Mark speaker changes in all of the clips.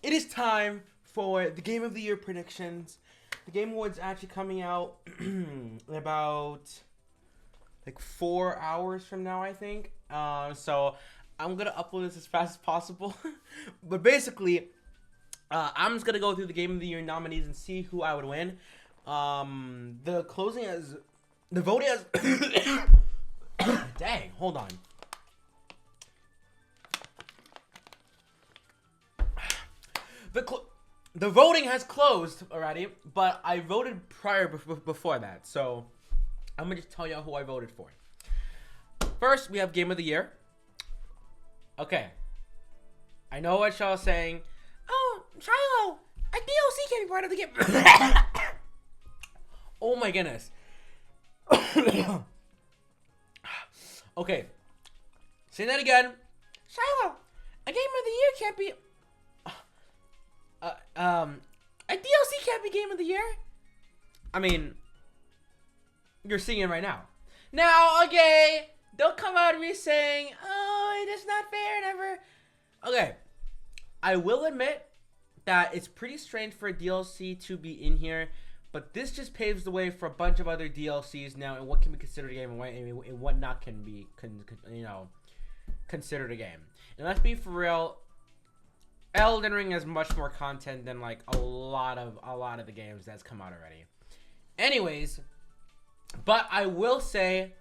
Speaker 1: it is time for the Game of the Year predictions. The Game Awards actually coming out in about like 4 hours from now, I think. So I'm gonna upload this as fast as possible. But basically, I'm just gonna go through the Game of the Year nominees and see who I would win. The voting has. Dang, hold on. The voting has closed already, but I voted prior before that, so I'm gonna just tell y'all who I voted for. First, we have Game of the Year. Okay, I know what y'all saying. Oh, Shylow, a DLC can be part of the game. Oh my goodness. Okay, say that again. Shylow, a Game of the Year can't be. A DLC can't be Game of the Year. I mean, you're seeing it right now. Now, okay, don't come out of me saying, "Oh, it's not fair," never. Okay, I will admit that it's pretty strange for a DLC to be in here, but this just paves the way for a bunch of other DLCs now, and what can be considered a game and what not can be, considered a game. And let's be for real. Elden Ring has much more content than like a lot of the games that's come out already. Anyways, but I will say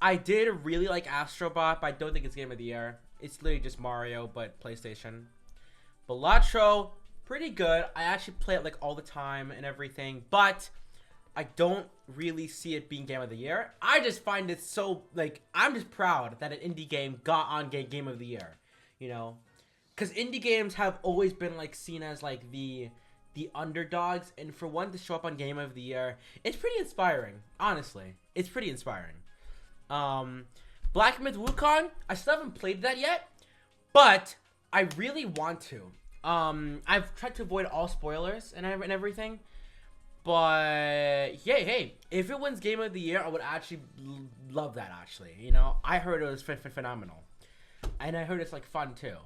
Speaker 1: I did really like Astrobot, but I don't think it's Game of the Year. It's literally just Mario, but PlayStation. Balatro, pretty good. I actually play it like all the time and everything, but I don't really see it being Game of the Year. I just find it so, like, I'm just proud that an indie game got on Game of the Year, you know? Because indie games have always been like seen as like the underdogs, and for one to show up on Game of the Year, it's pretty inspiring. Honestly, it's pretty inspiring. Black Myth Wukong, I still haven't played that yet, but I really want to. I've tried to avoid all spoilers and everything, but hey, if it wins Game of the Year, I would actually love that. Actually, you know, I heard it was phenomenal, and I heard it's like fun too.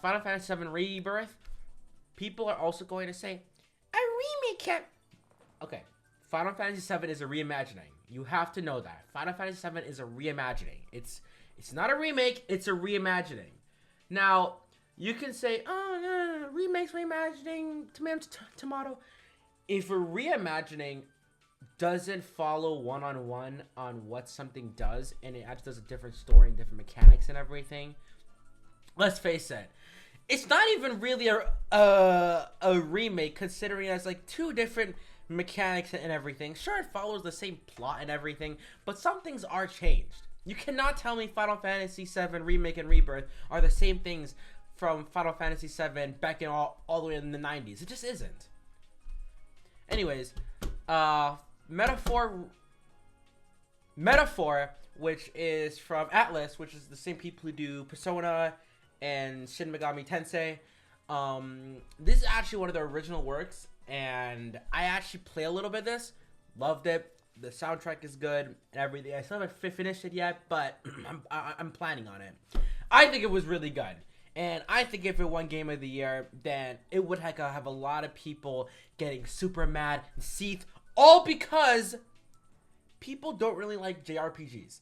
Speaker 1: Final Fantasy VII Rebirth, people are also going to say, a remake can't... Okay, Final Fantasy VII is a reimagining. You have to know that. Final Fantasy VII is a reimagining. It's not a remake, it's a reimagining. Now, you can say, oh, no, remakes, reimagining, tomato. If a reimagining doesn't follow one-on-one on what something does, and it actually does a different story and different mechanics and everything, let's face it, it's not even really a remake, considering it has like two different mechanics and everything. Sure, it follows the same plot and everything, but some things are changed. You cannot tell me Final Fantasy VII Remake and Rebirth are the same things from Final Fantasy VII back in all the way in the 90s. It just isn't. Anyways, Metaphor, which is from Atlas, which is the same people who do Persona and Shin Megami Tensei. This is actually one of the original works, and I actually play a little bit of this. Loved it. The soundtrack is good and everything. I still haven't finished it yet, but I'm planning on it. I think it was really good, and I think if it won Game of the Year, then it would have a lot of people getting super mad and seethed, all because people don't really like JRPGs,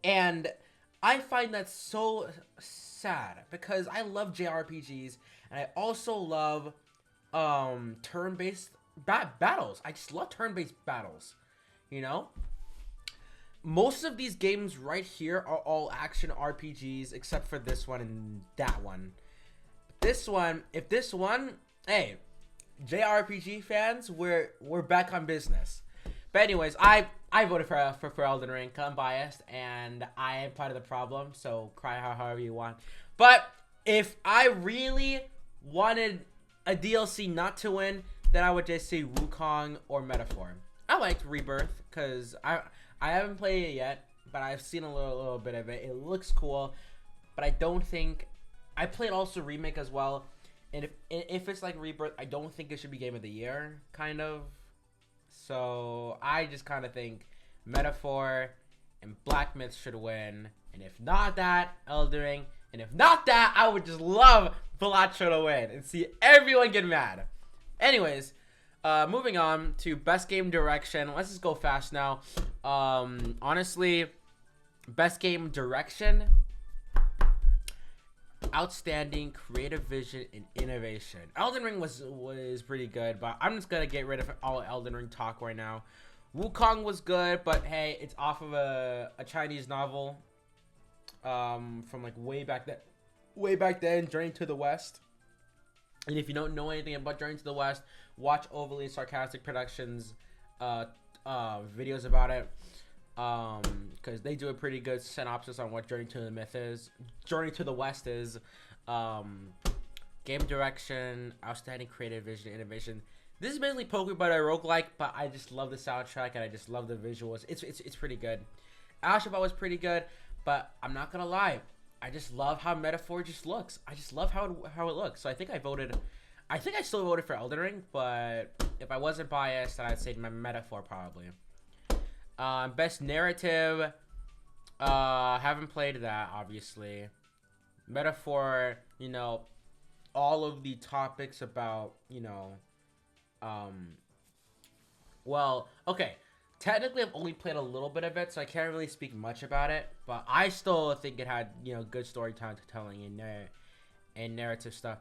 Speaker 1: and I find that so sad, because I love JRPGs, and I also love turn-based battles. I just love turn-based battles, you know? Most of these games right here are all action RPGs, except for this one and that one. This one, if this one, hey, JRPG fans, we're back on business. But anyways, I voted for Elden Ring. I'm biased, and I am part of the problem, so cry however you want. But if I really wanted a DLC not to win, then I would just say Wukong or Metaphor. I liked Rebirth, because I haven't played it yet, but I've seen a little bit of it. It looks cool, but I don't think... I played also Remake as well, and if it's like Rebirth, I don't think it should be Game of the Year, kind of. So I just kind of think Metaphor and Black Myth should win, and if not that, Elden Ring, And if not that, I would just love Pilacho to win and see everyone get mad. Anyways, moving on to best game direction. Let's just go fast now. Honestly, best game direction, outstanding creative vision and innovation. Elden Ring was pretty good, but I'm just gonna get rid of all Elden Ring talk right now. Wukong was good, but hey, it's off of a Chinese novel from like way back then, Journey to the West. And if you don't know anything about Journey to the West, watch Overly Sarcastic Productions videos about it, because they do a pretty good synopsis on what Journey to the West is. Game direction, outstanding creative vision, innovation. This is basically Pokemon but a roguelike, but I just love the soundtrack and I just love the visuals. It's pretty good. Alphabet was pretty good, but I'm not gonna lie, I just love how Metaphor just looks. I just love how it looks. So I think I still voted for Elden Ring, but if I wasn't biased, then I'd say my Metaphor probably. Best narrative, haven't played that obviously. Metaphor, you know, all of the topics about, you know, well, okay. Technically, I've only played a little bit of it, so I can't really speak much about it. But I still think it had, you know, good storytelling and narrative stuff.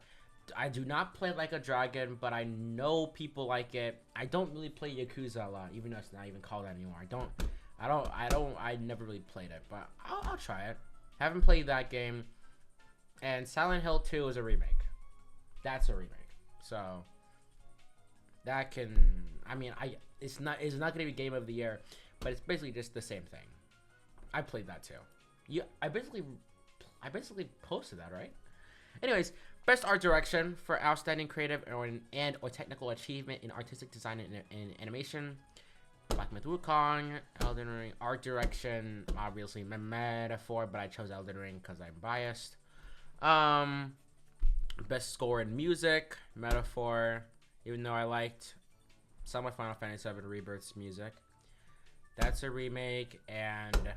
Speaker 1: I do not play Like a Dragon, but I know people like it. I don't really play Yakuza a lot, even though it's not even called that anymore. I never really played it, but I'll try it. Haven't played that game. And Silent Hill 2 is a remake. That's a remake. So that can, I mean, it's not gonna be Game of the Year, but it's basically just the same thing. I played that too. I basically posted that, right? Anyways, best art direction for outstanding creative or technical achievement in artistic design and animation. Black Myth Wukong, Elden Ring. Art direction, obviously Metaphor, but I chose Elden Ring because I'm biased. Best score in music, Metaphor, even though I liked some of Final Fantasy VII Rebirth's music. That's a remake. And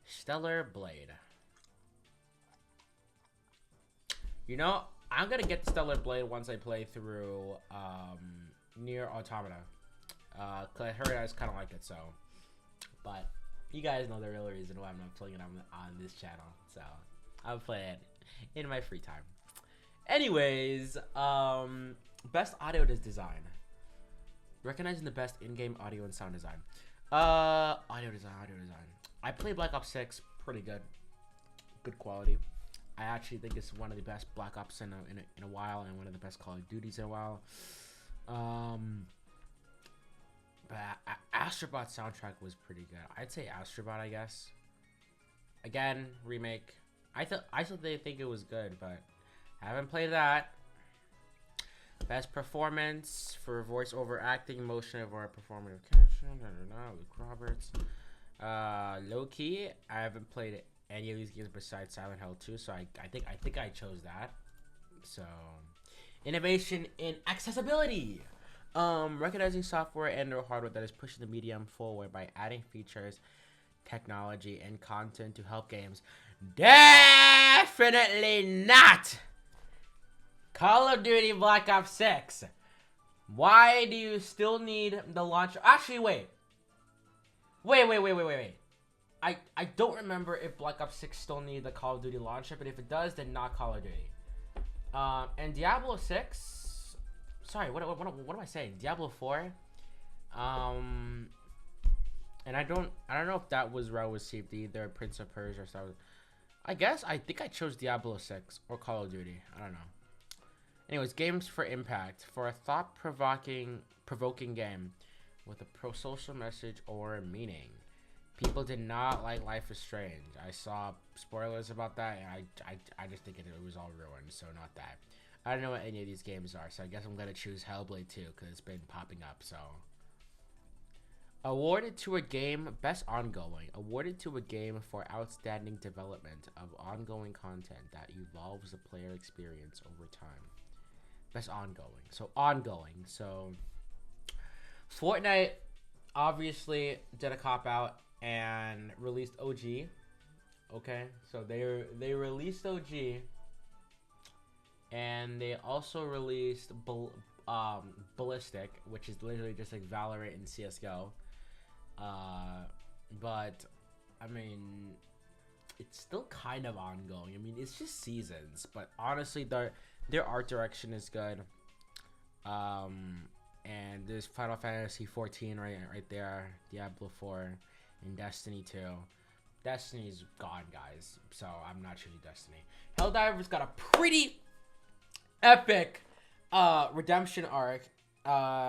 Speaker 1: Stellar Blade. You know, I'm gonna get the Stellar Blade once I play through Nier Automata. Cause I heard I just kind of like it, so. But you guys know the real reason why I'm not playing it on this channel, so I'll play it in my free time. Anyways, best audio design. Recognizing the best in-game audio and sound design. Audio design. I played Black Ops 6, pretty good. Good quality. I actually think it's one of the best Black Ops in a while, and one of the best Call of Duties in a while. But Astrobot soundtrack was pretty good. I'd say Astrobot, I guess. Again, remake. I still think it was good, but I haven't played that. Best performance for voice-over acting, motion over performative caption. Luke Roberts. Low-key, I haven't played any of these games besides Silent Hill 2, so I think I chose that. So, innovation in accessibility. Recognizing software and or hardware that is pushing the medium forward by adding features, technology, and content to help games. Definitely not Call of Duty Black Ops 6. Why do you still need the launcher? Actually, wait. I don't remember if Black Ops 6 still needs the Call of Duty launcher, but if it does, then not Call of Duty. And Diablo 6. Sorry, what am I saying? Diablo 4. And I don't know if that was well received either. Prince of Persia or something. I think I chose Diablo 6 or Call of Duty. I don't know. Anyways, games for impact. For a thought-provoking game with a pro-social message or a meaning. People did not like Life is Strange. I saw spoilers about that, and I just think it was all ruined, so not that. I don't know what any of these games are, so I guess I'm going to choose Hellblade 2, because it's been popping up, so. Awarded to a game, best ongoing. Awarded to a game for outstanding development of ongoing content that evolves the player experience over time. Best ongoing. So, ongoing. So, Fortnite obviously did a cop-out and released OG. Okay, so they released OG, and they also released Ballistic, which is literally just like Valorant and CS:GO. But I mean, it's still kind of ongoing. I mean, it's just seasons, but honestly, their art direction is good. And there's Final Fantasy 14 right there, Diablo 4, and Destiny 2. Destiny's gone, guys, so I'm not choosing Destiny. Helldivers got a pretty epic redemption arc,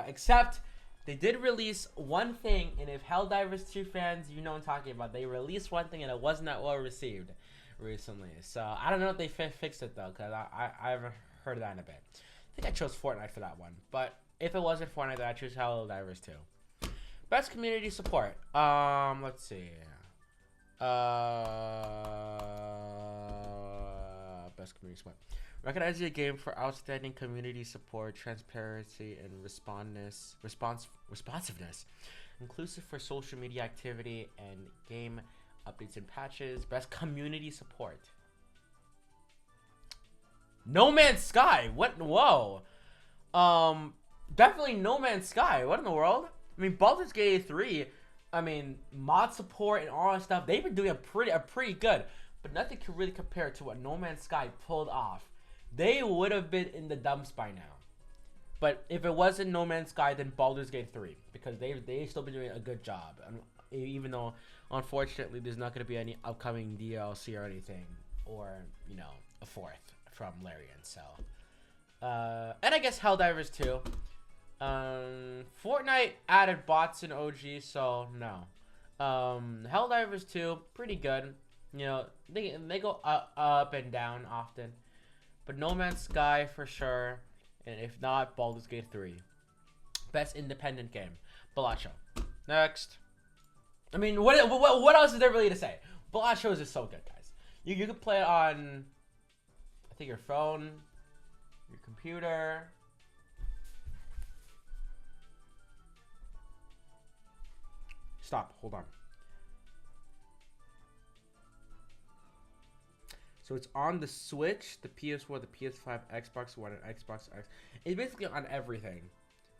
Speaker 1: except they did release one thing, and if Helldivers 2 fans, you know what I'm talking about, they released one thing and it wasn't that well received recently. So I don't know if they fixed it though, because I haven't heard of that in a bit. I think I chose Fortnite for that one, but if it wasn't Fortnite, then I choose Helldivers 2. Best community support. Let's see. Best community support. Recognizing a game for outstanding community support, transparency, and responsiveness, inclusive for social media activity and game updates and patches. Best community support. No Man's Sky. What? Whoa. Definitely No Man's Sky. What in the world? I mean, Baldur's Gate 3. I mean, mod support and all that stuff. They've been doing a pretty good, but nothing can really compare to what No Man's Sky pulled off. They would have been in the dumps by now. But if it wasn't No Man's Sky, then Baldur's Gate 3, because they still been doing a good job. Even though, unfortunately, there's not going to be any upcoming DLC or anything, or you know, a fourth from Larian. So, and I guess Helldivers 2. Fortnite added bots in OG, so no. Helldivers 2, pretty good. You know, they go up and down often. But No Man's Sky for sure. And if not, Baldur's Gate 3. Best independent game. Balacho. Next. I mean, what else is there really to say? Balacho is just so good, guys. You can play it on, I think, your phone, your computer. Stop. Hold on. So it's on the Switch, the PS4, the PS5, Xbox One, and Xbox X. It's basically on everything.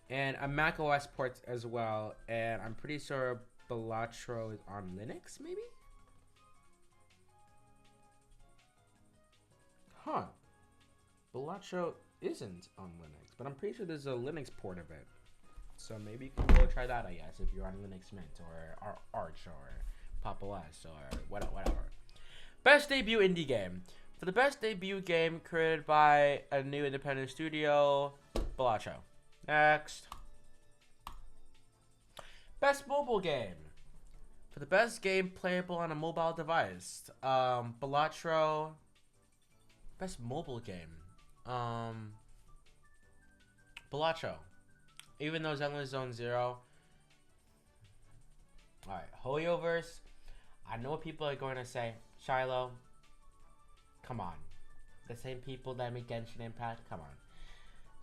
Speaker 1: And a Mac OS port as well. And I'm pretty sure Balatro is on Linux, maybe? Huh. Balatro isn't on Linux, but I'm pretty sure there's a Linux port of it. So maybe you can go try that, I guess, if you're on Linux Mint or Arch or Pop OS or whatever. Best debut indie game. For the best debut game created by a new independent studio, Balacho. Next. Best mobile game. For the best game playable on a mobile device, Balatro. Best mobile game. Balacho. Even though Zenless Zone Zero. Alright, Hoyoverse. I know what people are going to say. Shylow. Come on. The same people that make Genshin Impact. Come on.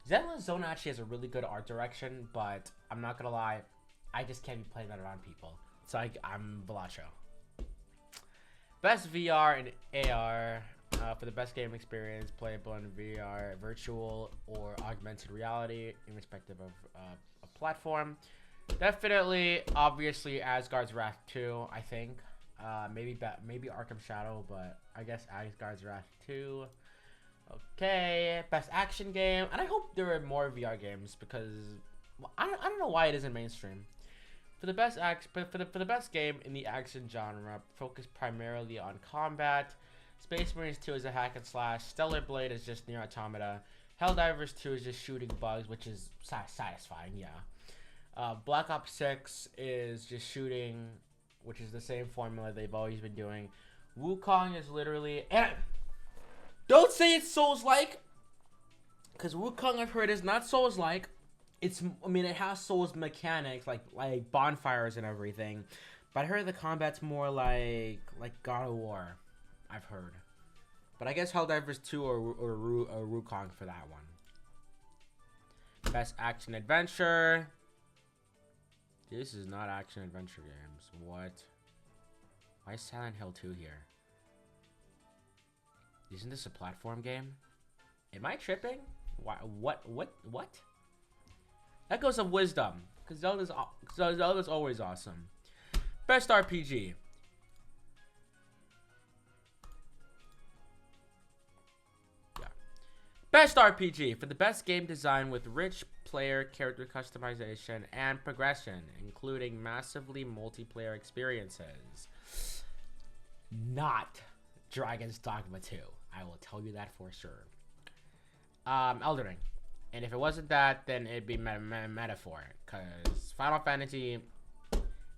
Speaker 1: Zenless Zone actually has a really good art direction, but I'm not going to lie. I just can't be playing that around people. So I'm Balacho. Best VR and AR. For the best game experience, playable in VR, virtual, or augmented reality, irrespective of a platform. Definitely, obviously, Asgard's Wrath 2, I think. Maybe Arkham Shadow, but I guess Asgard's Wrath 2. Okay, best action game, and I hope there are more VR games because I don't know why it isn't mainstream. For the best for the best game in the action genre, focused primarily on combat. Space Marines 2 is a hack and slash. Stellar Blade is just Nier Automata. Helldivers 2 is just shooting bugs, which is satisfying, yeah. Black Ops 6 is just shooting, which is the same formula they've always been doing. Wukong is literally... And don't say it's Souls-like, because Wukong, I've heard, is not Souls-like. It has Souls mechanics, like bonfires and everything. But I heard the combat's more like God of War. I've heard. But I guess Helldivers 2 or Wukong for that one. Best action adventure. This is not action adventure games. What? Why is Silent Hill 2 here? Isn't this a platform game? Am I tripping? Why? What? Echoes of Wisdom. Because Zelda's always awesome. Best RPG. Yeah. Best RPG for the best game design with rich player character customization and progression, including massively multiplayer experiences. Not Dragon's Dogma 2. I will tell you that for sure. Elden Ring. And if it wasn't that, then it'd be Metaphor. Because Final Fantasy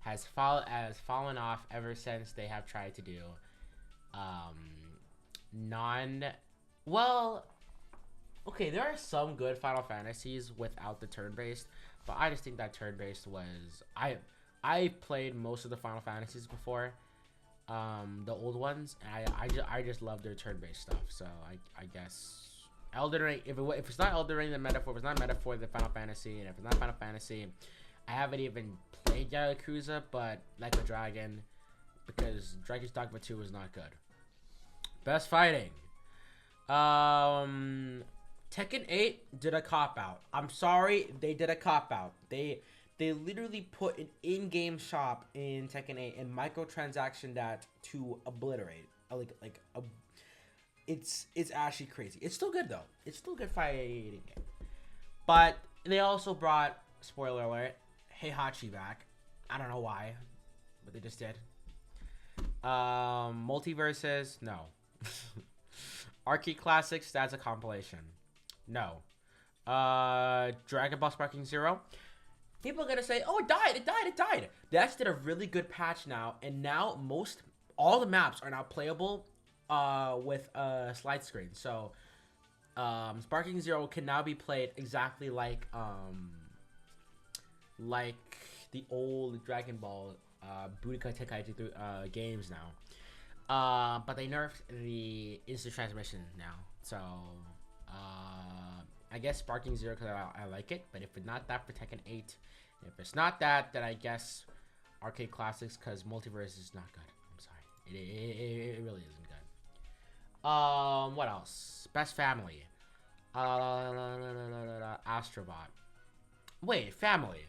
Speaker 1: has fallen off ever since they have tried to do well, okay, there are some good Final Fantasies without the turn-based, but I just think that turn-based was I played most of the Final Fantasies before, the old ones, and I just love their turn-based stuff. So I guess Elden Ring, if it's not Elden Ring, then Metaphor. If it's not Metaphor, then Final Fantasy. And if it's not Final Fantasy, I haven't even played Yakuza, but Like a Dragon, because Dragon's Dogma 2 was not good. Best fighting. Tekken 8 did a cop-out. I'm sorry, they did a cop-out. They literally put an in-game shop in Tekken 8 and microtransaction that to obliterate. It's actually crazy. It's still good though. It's still good fighting game. But they also brought, spoiler alert, Heihachi back. I don't know why, but they just did. Multiverses, no. Arcade Classics, that's a compilation. No. Dragon Ball Sparking Zero. People are gonna say, oh, it died. They actually did a really good patch now, and now all the maps are now playable with a slide screen. So Sparking Zero can now be played exactly like the old Dragon Ball Budokai Tenkaichi games now. But they nerfed the instant transmission now. So I guess Sparking Zero because I like it. But if it's not that for Tekken 8, and if it's not that, then I guess Arcade Classics because Multiverse is not good. I'm sorry, it really isn't good. What else? Best Family. Astrobot. Wait, family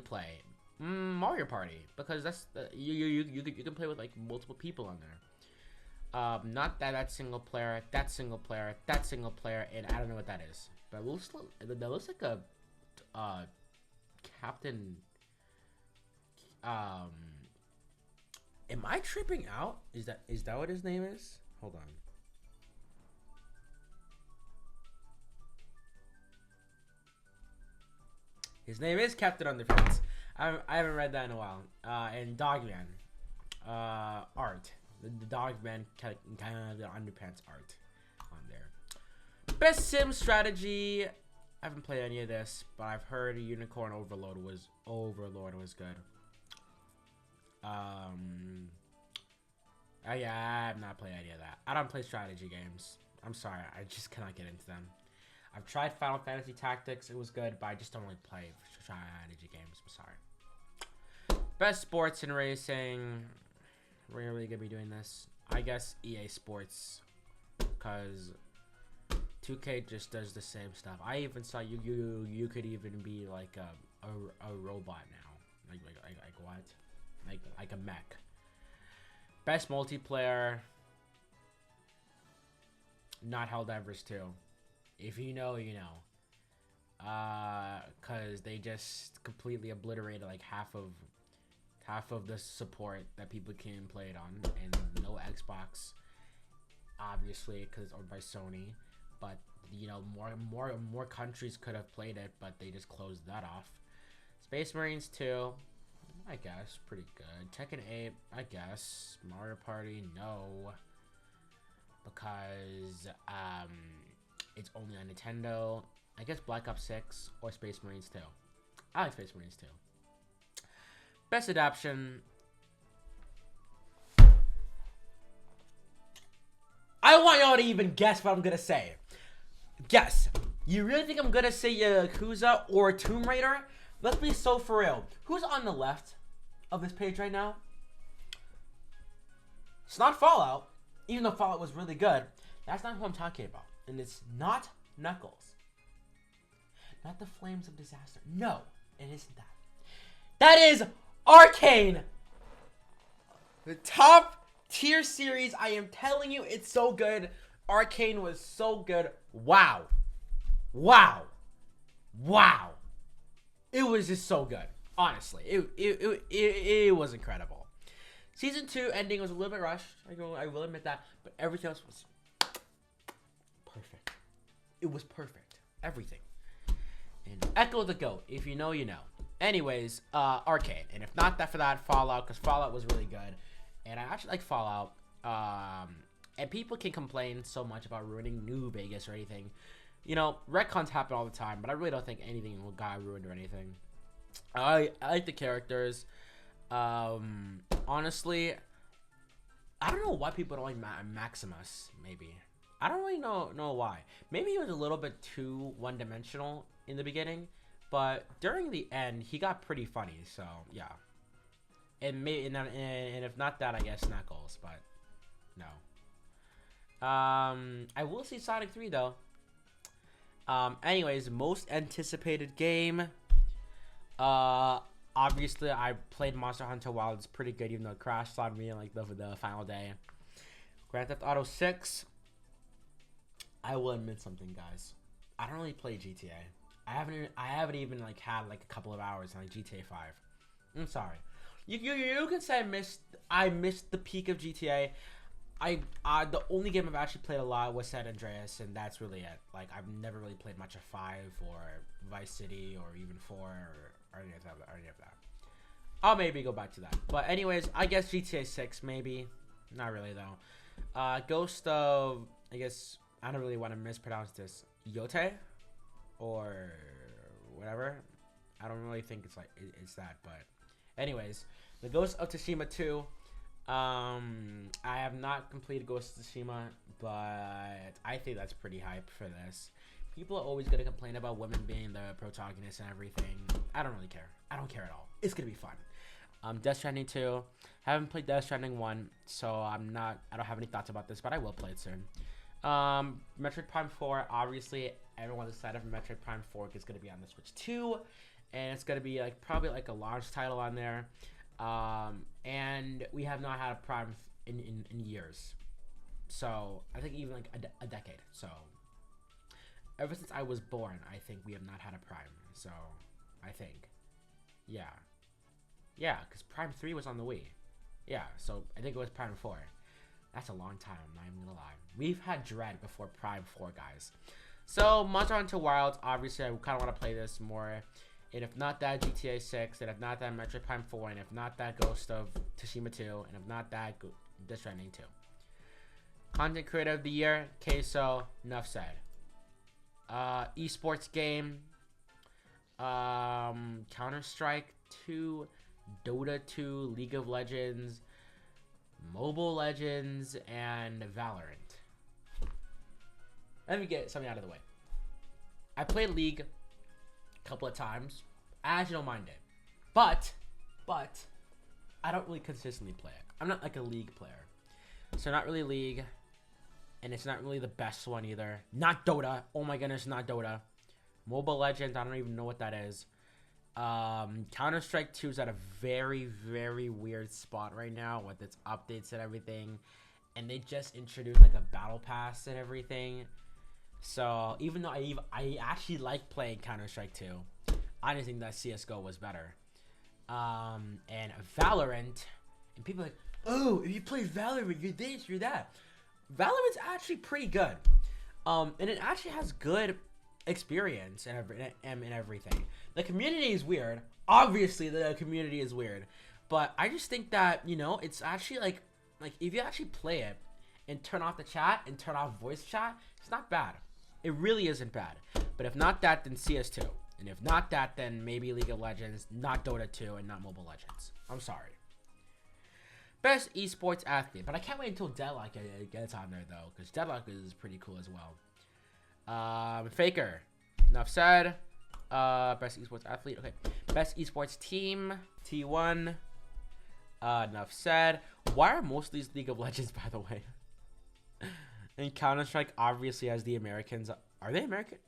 Speaker 1: play. Mario Party, because that's you can play with like multiple people on there. Not that single player, that single player, and I don't know what that is. But that looks like a Captain. Am I tripping out? Is that what his name is? Hold on. His name is Captain Underpants. I haven't read that in a while. And Dogman, art. The Dogman kind of the Underpants art on there. Best sim strategy. I haven't played any of this, but I've heard Unicorn Overlord was good. Yeah, I've not played any of that. I don't play strategy games. I'm sorry, I just cannot get into them. I've tried Final Fantasy Tactics. It was good, but I just don't really play strategy games. I'm sorry. Best sports and racing. We're really gonna be doing this. I guess EA Sports, because 2K just does the same stuff. I even saw you could even be like a robot now. Like what? Like a mech. Best multiplayer. Not Helldivers 2. If you know, you know. Cause they just completely obliterated like half of the support that people can play it on, and no Xbox, obviously, cause it's owned by Sony. But you know, more countries could have played it, but they just closed that off. Space Marines 2, I guess, pretty good. Tekken 8, I guess. Mario Party, no, because it's only on Nintendo. I guess Black Ops 6 or Space Marines 2. I like Space Marines 2. Best adaptation. I want y'all to even guess what I'm gonna say. Guess. You really think I'm gonna say Yakuza or Tomb Raider? Let's be so for real. Who's on the left of this page right now? It's not Fallout, even though Fallout was really good. That's not who I'm talking about. And it's not Knuckles. Not the Flames of Disaster. No, it isn't that. That is Arcane. The top tier series. I am telling you, it's so good. Arcane was so good. Wow. Wow. Wow. It was just so good. Honestly, it was incredible. Season 2 ending was a little bit rushed. I will admit that, but everything else was perfect. It was perfect. Everything. And Echo the GOAT. If you know, you know. Anyways, Arcane. And if not that for that, Fallout, because Fallout was really good. And I actually like Fallout. And people can complain so much about ruining New Vegas or anything. You know, retcons happen all the time, but I really don't think anything got ruined or anything. I like the characters. Honestly, I don't know why people don't like Maximus. Maybe I don't really know why. Maybe he was a little bit too one-dimensional in the beginning, but during the end, he got pretty funny. So yeah, and maybe and if not that, I guess Knuckles. But no. I will see Sonic 3 though. Anyways, most anticipated game. Obviously, I played Monster Hunter Wild. It's pretty good, even though it crashed on me like the final day. Grand Theft Auto 6. I will admit something, guys. I don't really play GTA. I haven't even like had like a couple of hours on like GTA 5. I'm sorry. You can say I missed the peak of GTA. The only game I've actually played a lot was San Andreas, and that's really it. Like, I've never really played much of 5 or Vice City or even 4 or any of that. I'll maybe go back to that. But anyways, I guess GTA 6 maybe. Not really though. Ghost of, I guess, I don't really want to mispronounce this. Yote? Or whatever. I don't really think it's that, but anyways, the Ghost of Tsushima 2. I have not completed Ghost of Tsushima, but I think that's pretty hype for this. People are always gonna complain about women being the protagonists and everything. I don't really care. I don't care at all. It's gonna be fun. Death Stranding 2. Haven't played Death Stranding 1, so I don't have any thoughts about this, but I will play it soon. Metroid Prime 4. Obviously, everyone's excited for Metroid Prime 4. It's gonna be on the Switch 2, and it's gonna be like probably like a launch title on there. And we have not had a Prime in years, so I think even like a decade. So ever since I was born, I think we have not had a Prime. So I think, yeah, because Prime 3 was on the Wii. Yeah, so I think it was Prime 4. That's a long time. I'm not even gonna lie. We've had Dread before Prime 4, guys. So Monster Hunter Wilds. Obviously, I kind of want to play this more. And if not that, GTA 6, and if not that, Metroid Prime 4, and if not that, Ghost of Tsushima 2, and if not that, Death Stranding 2. Content Creator of the Year, Queso, enough said. Esports game, Counter-Strike 2, Dota 2, League of Legends, Mobile Legends, and Valorant. Let me get something out of the way. I played League couple of times. I actually don't mind it, but I don't really consistently play it. I'm not like a League player, so not really League, and it's not really the best one either. Not Dota. Oh my goodness, not Dota. Mobile Legends, I don't even know what that is. Counter-Strike 2 is at a very, very weird spot right now with its updates and everything, and they just introduced like a battle pass and everything. So even though I actually like playing Counter-Strike 2, I didn't think that CS:GO was better. And Valorant, and people are like, oh, if you play Valorant, you're this, you're that. Valorant's actually pretty good, and it actually has good experience and everything. The community is weird. Obviously, the community is weird, but I just think that, you know, it's actually like if you actually play it and turn off the chat and turn off voice chat, it's not bad. It really isn't bad. But if not that, then CS2. And if not that, then maybe League of Legends, not Dota 2, and not Mobile Legends. I'm sorry. Best esports athlete. But I can't wait until Deadlock gets on there, though, because Deadlock is pretty cool as well. Faker. Enough said. Best esports athlete. Okay. Best esports team. T1. Enough said. Why are most of these League of Legends, by the way? And Counter-Strike obviously has the Americans. Are they American?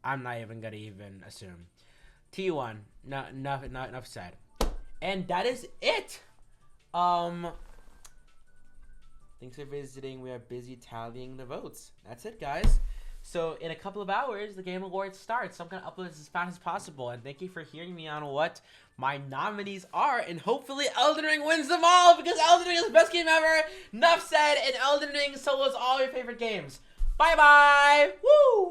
Speaker 1: I'm not even gonna even assume. T1. Not enough said. And that is it. Thanks for visiting. We are busy tallying the votes. That's it, guys. So in a couple of hours, the Game Awards starts. So I'm gonna upload this as fast as possible. And thank you for hearing me on what my nominees are. And hopefully Elden Ring wins them all, because Elden Ring is the best game ever. Enough said. And Elden Ring solos all your favorite games. Bye bye. Woo.